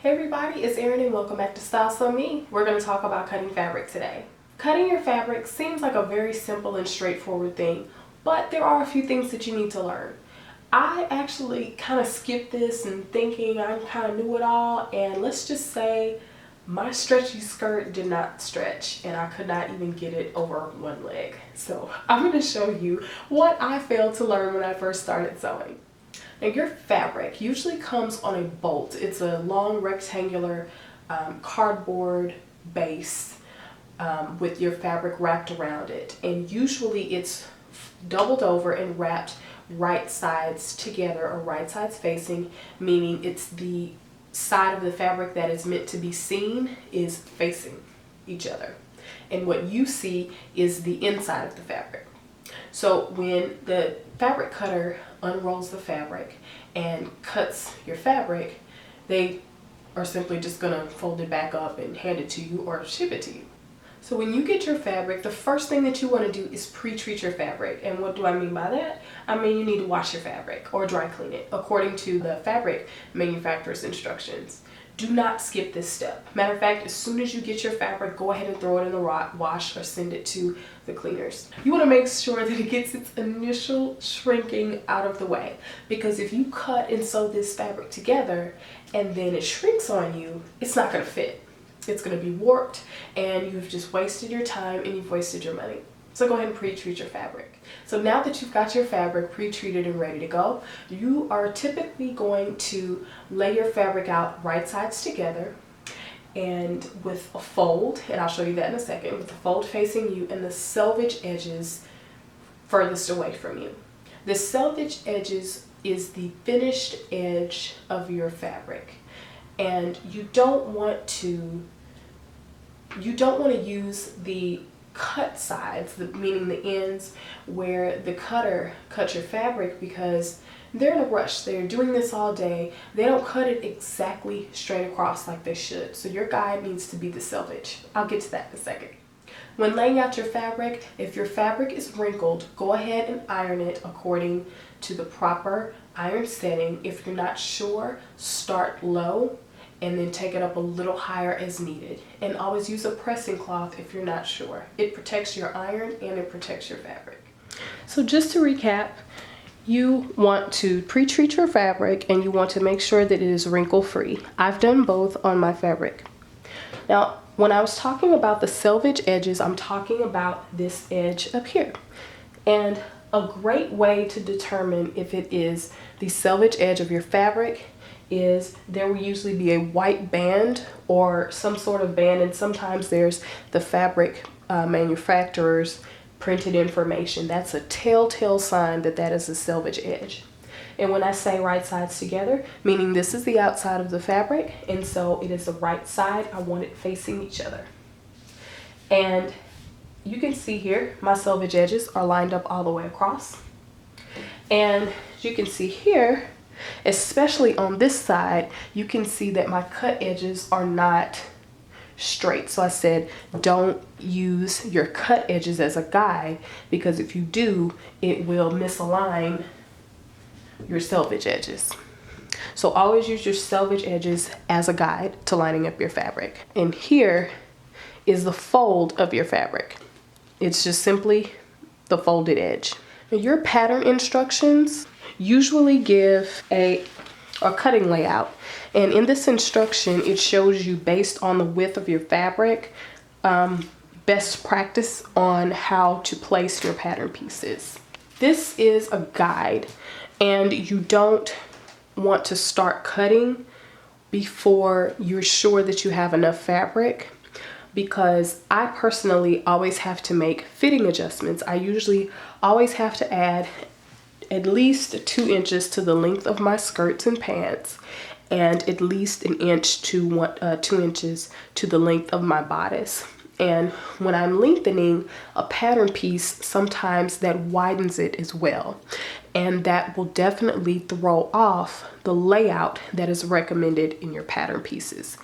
Hey everybody, it's Erin and welcome back to Style So Me. We're going to talk about cutting fabric today. Cutting your fabric seems like a very simple and straightforward thing, but there are a few things that you need to learn. I actually kind of skipped this and thinking I kind of knew it all, and let's just say my stretchy skirt did not stretch and I could not even get it over one leg. So I'm going to show you what I failed to learn when I first started sewing. Now your fabric usually comes on a bolt. It's a long rectangular cardboard base with your fabric wrapped around it. And usually it's doubled over and wrapped right sides together or right sides facing, meaning it's the side of the fabric that is meant to be seen is facing each other. And what you see is the inside of the fabric. So when the fabric cutter unrolls the fabric and cuts your fabric, they are simply just going to fold it back up and hand it to you or ship it to you. So when you get your fabric, the first thing that you want to do is pre-treat your fabric. And what do I mean by that? I mean you need to wash your fabric or dry clean it according to the fabric manufacturer's instructions. Do not skip this step. Matter of fact, as soon as you get your fabric, go ahead and throw it in the wash or send it to the cleaners. You want to make sure that it gets its initial shrinking out of the way, because if you cut and sew this fabric together and then it shrinks on you, it's not going to fit. It's going to be warped and you've just wasted your time and you've wasted your money. So go ahead and pre-treat your fabric. So now that you've got your fabric pre-treated and ready to go, you are typically going to lay your fabric out right sides together and with a fold, and I'll show you that in a second, with the fold facing you and the selvage edges furthest away from you. The selvage edges is the finished edge of your fabric, and you don't want to use the cut sides, meaning the ends where the cutter cuts your fabric, because they're in a rush. They're doing this all day. They don't cut it exactly straight across like they should. So your guide needs to be the selvage. I'll get to that in a second. When laying out your fabric, if your fabric is wrinkled, go ahead and iron it according to the proper iron setting. If you're not sure, start low and then take it up a little higher as needed. And always use a pressing cloth if you're not sure. It protects your iron and it protects your fabric. So just to recap, you want to pre-treat your fabric and you want to make sure that it is wrinkle free. I've done both on my fabric. Now, when I was talking about the selvage edges, I'm talking about this edge up here. And a great way to determine if it is the selvage edge of your fabric is there will usually be a white band or some sort of band, and sometimes there's the fabric manufacturer's printed information. That's a telltale sign that that is a selvage edge. And when I say right sides together, meaning this is the outside of the fabric, and so it is the right side, I want it facing each other. And you can see here my selvage edges are lined up all the way across, and you can see here, especially on this side, you can see that my cut edges are not straight. So I said don't use your cut edges as a guide, because if you do, it will misalign your selvage edges. So always use your selvage edges as a guide to lining up your fabric. And here is the fold of your fabric. It's just simply the folded edge. Now, your pattern instructions usually give a cutting layout, and in this instruction it shows you, based on the width of your fabric, best practice on how to place your pattern pieces. This is a guide, and you don't want to start cutting before you're sure that you have enough fabric, because I personally always have to make fitting adjustments. I usually always have to add at least 2 inches to the length of my skirts and pants, and at least 1 inch to 2 inches to the length of my bodice. And when I'm lengthening a pattern piece, sometimes that widens it as well, and that will definitely throw off the layout that is recommended in your pattern pieces,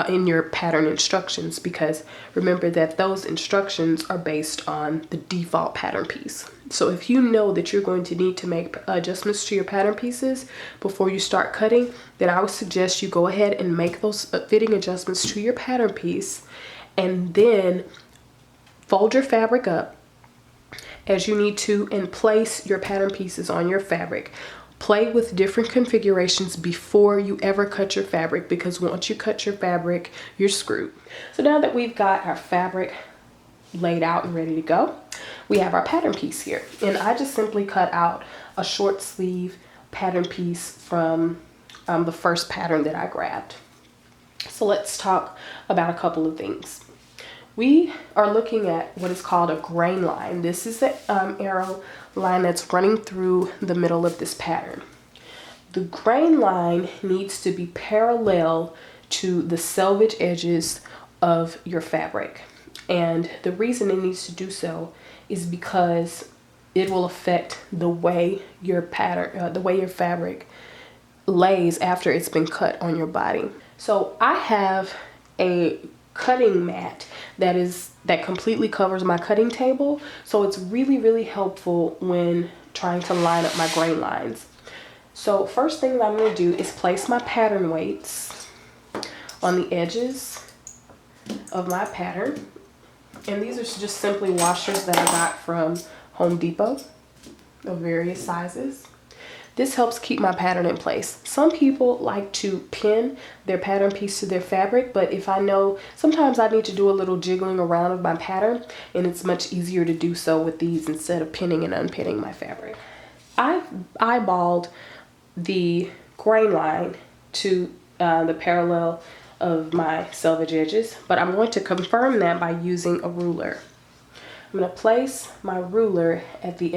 in your pattern instructions, because remember that those instructions are based on the default pattern piece. So if you know that you're going to need to make adjustments to your pattern pieces before you start cutting, then I would suggest you go ahead and make those fitting adjustments to your pattern piece, and then fold your fabric up as you need to and place your pattern pieces on your fabric. Play with different configurations before you ever cut your fabric, because once you cut your fabric, you're screwed. So now that we've got our fabric laid out and ready to go, we have our pattern piece here. And I just simply cut out a short sleeve pattern piece from the first pattern that I grabbed. So let's talk about a couple of things. We are looking at what is called a grain line. This is the arrow line that's running through the middle of this pattern. The grain line needs to be parallel to the selvage edges of your fabric. And the reason it needs to do so is because it will affect the way your pattern, the way your fabric lays after it's been cut on your body. So I have a cutting mat that completely covers my cutting table, so it's really helpful when trying to line up my grain lines. So first thing that I'm going to do is place my pattern weights on the edges of my pattern, and these are just simply washers that I got from Home Depot of various sizes. This helps keep my pattern in place. Some people like to pin their pattern piece to their fabric, but if I know sometimes I need to do a little jiggling around of my pattern, and it's much easier to do so with these instead of pinning and unpinning my fabric. I've eyeballed the grain line to the parallel of my selvage edges, but I'm going to confirm that by using a ruler. I'm going to place my ruler at the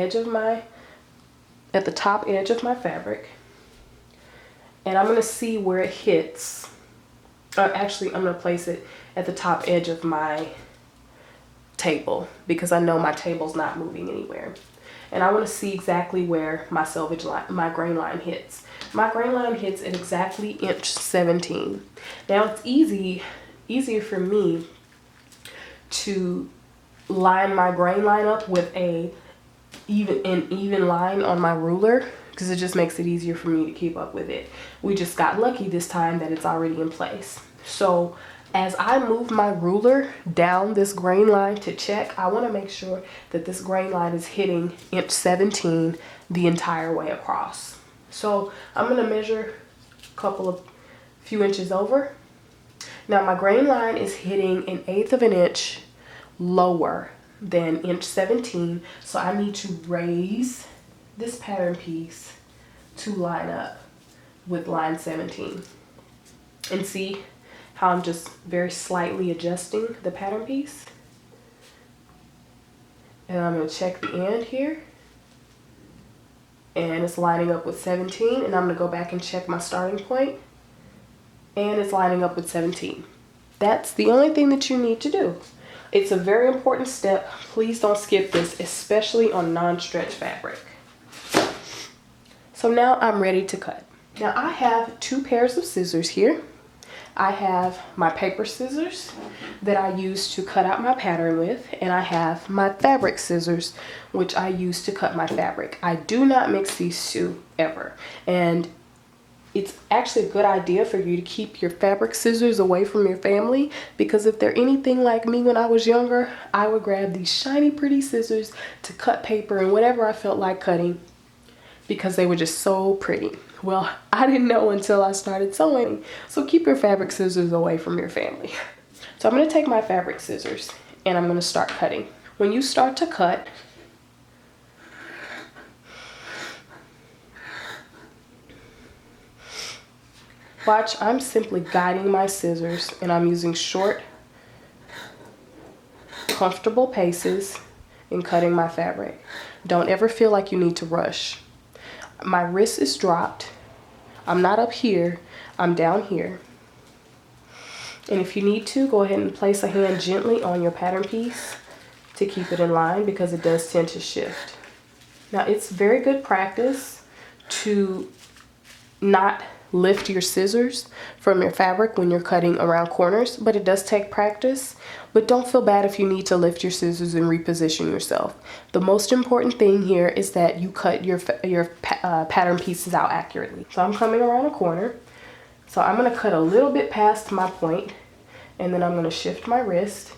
top edge of my fabric, and I'm going to see where it hits. Actually, I'm going to place it at the top edge of my table because I know my table's not moving anywhere. And I want to see exactly where my selvage line, my grain line hits. My grain line hits at exactly inch 17. Now it's easier for me to line my grain line up with an even line on my ruler, because it just makes it easier for me to keep up with it. We just got lucky this time that it's already in place. So as I move my ruler down this grain line to check, I want to make sure that this grain line is hitting inch 17 the entire way across. So I'm going to measure a few inches over. Now my grain line is hitting 1/8 of an inch lower than inch 17, so I need to raise this pattern piece to line up with line 17. And see how I'm just very slightly adjusting the pattern piece. And I'm going to check the end here, and it's lining up with 17, and I'm going to go back and check my starting point, and it's lining up with 17. That's the only thing that you need to do. It's a very important step. Please don't skip this, especially on non-stretch fabric. So now I'm ready to cut. Now I have 2 pairs of scissors here. I have my paper scissors that I use to cut out my pattern with, and I have my fabric scissors, which I use to cut my fabric. I do not mix these two ever, and it's actually a good idea for you to keep your fabric scissors away from your family, because if they're anything like me when I was younger, I would grab these shiny pretty scissors to cut paper and whatever I felt like cutting because they were just so pretty. Well, I didn't know until I started sewing. So keep your fabric scissors away from your family. So I'm going to take my fabric scissors and I'm going to start cutting. When you start to cut, watch, I'm simply guiding my scissors and I'm using short, comfortable paces in cutting my fabric. Don't ever feel like you need to rush. My wrist is dropped. I'm not up here, I'm down here. And if you need to, go ahead and place a hand gently on your pattern piece to keep it in line, because it does tend to shift. Now it's very good practice to not lift your scissors from your fabric when you're cutting around corners, but it does take practice. But don't feel bad if you need to lift your scissors and reposition yourself. The most important thing here is that you cut your pattern pieces out accurately. So I'm coming around a corner. So I'm going to cut a little bit past my point, and then I'm going to shift my wrist,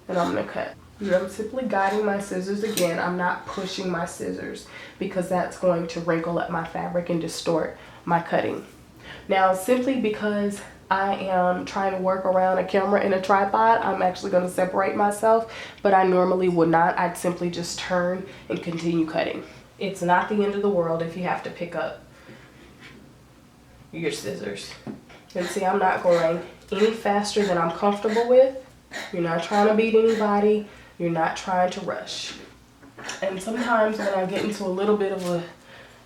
and I'm going to cut. I'm simply guiding my scissors again. I'm not pushing my scissors because that's going to wrinkle up my fabric and distort my cutting. Now, simply because I am trying to work around a camera and a tripod, I'm actually going to separate myself, but I normally would not. I'd simply just turn and continue cutting. It's not the end of the world if you have to pick up your scissors. And see, I'm not going any faster than I'm comfortable with. You're not trying to beat anybody. You're not trying to rush. And sometimes when I get into a little bit of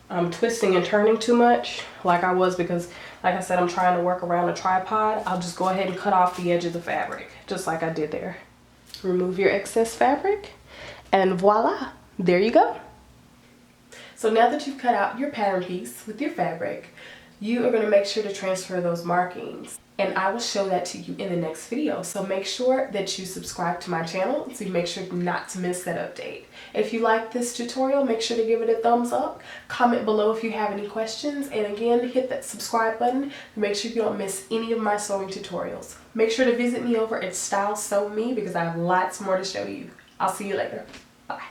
a twisting and turning too much, like I was, because like I said, I'm trying to work around a tripod, I'll just go ahead and cut off the edge of the fabric, just like I did there. Remove your excess fabric, and voila, there you go. So now that you've cut out your pattern piece with your fabric, you are going to make sure to transfer those markings. And I will show that to you in the next video. So make sure that you subscribe to my channel so you make sure not to miss that update. If you like this tutorial, make sure to give it a thumbs up. Comment below if you have any questions. And again, hit that subscribe button to make sure you don't miss any of my sewing tutorials. Make sure to visit me over at Style Sew Me because I have lots more to show you. I'll see you later. Bye.